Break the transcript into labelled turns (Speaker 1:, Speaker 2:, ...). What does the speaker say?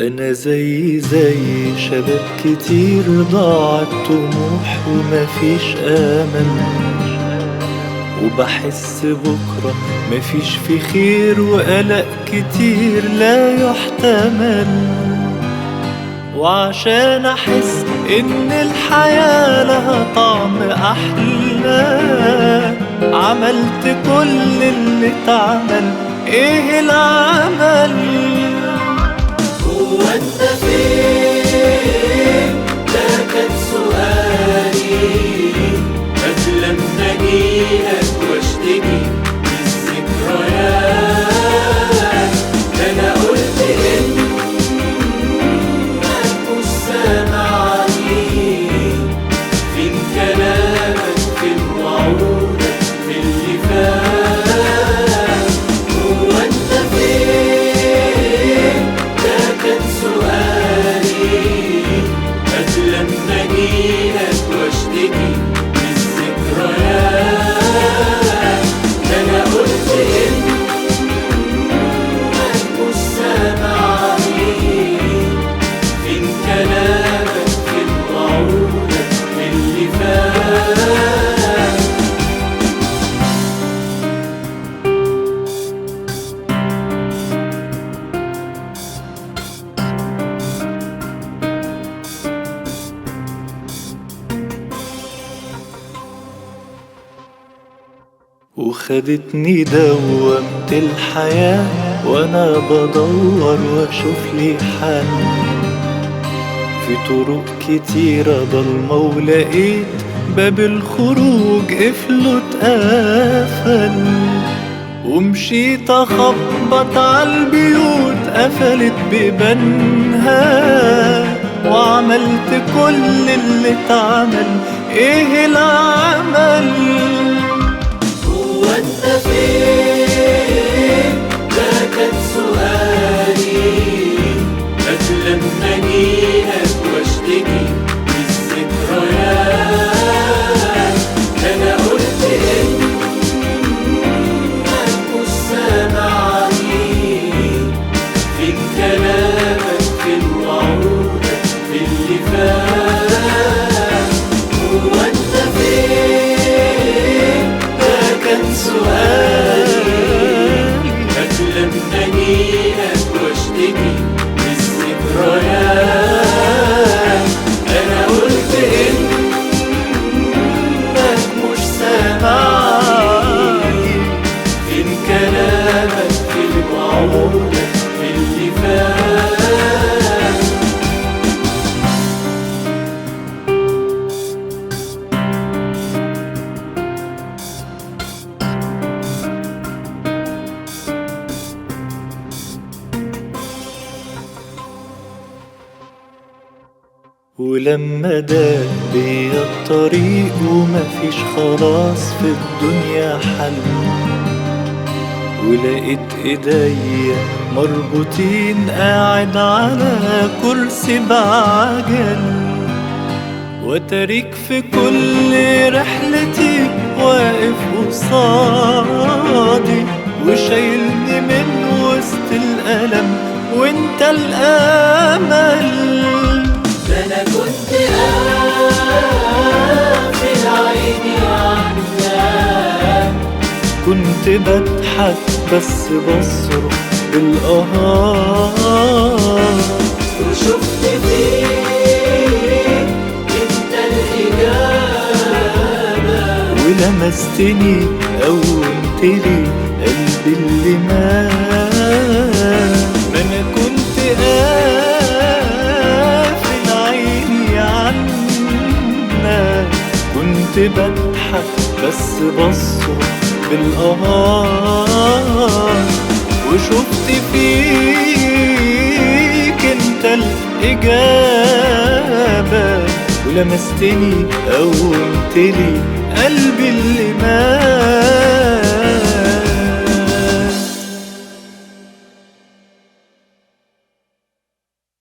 Speaker 1: أنا زي شباب كتير ضاع الطموح ومفيش أمل، وبحس بكرة مفيش في خير وقلق كتير لا يحتمل. وعشان أحس إن الحياة لها طعم أحلى عملت كل اللي اتعمل. إيه العمل؟
Speaker 2: هو انت فين؟ ده كان سؤالي قبل ما اجيلك واشتكي من الذكريات. ده انا قلت انك مش سامعني. فين كلامك؟ فين وعودك؟ في اللي فات. هو انت فين؟ ده كان سؤالي قبل ما اجيلك واشتكي من الذكريات. ده انا قلت انك مش سامعني. فين كلامك؟ فين وعودك؟ في اللي فات.
Speaker 1: وخدتني دوامة الحياة وانا بدور واشوف لي حل في طرق كتيرة ضلمة، ولقيت باب الخروج قفله اتقفل. ومشيت اخبط عالبيوت قفلت بيبانها، وعملت كل اللي اتعمل. ايه العمل؟
Speaker 2: هو انت فين؟ ده كان سؤالي قبل ما اجيلك واشتكي من الذكريات. ده انا قلت انك مش سامعني. فين كلامك؟ فين وعودك؟ في اللي فات. هو انت فين؟ ده كان سؤالي قبل ما اجيلك واشتكي من الذكريات. انا قلت انك مش سامعني. فين كلامك؟ فين وعودك؟ في اللي فات.
Speaker 1: ولما داق بيا الطريق ومفيش خلاص في الدنيا حل، ولقيت ايديا مربوطين قاعد على كرسي بعجل، وتاريك في كل رحلتي واقف قصادي وشايلني من وسط الألم وانت الأمل.
Speaker 2: ده انا كنت قافل عيني عنك،
Speaker 1: كنت بضحك بس بصرخ بالقهار،
Speaker 2: وشفت فيك انت الإجابة.
Speaker 1: ولمستني قومتلي قلبي اللي مات. ما انا كنت قافل عيني عنك، كنت بضحك بس بصرخ بالقمر، وشفت فيك انت الإجابة. ولمستني قومتلي قلبي اللي مات.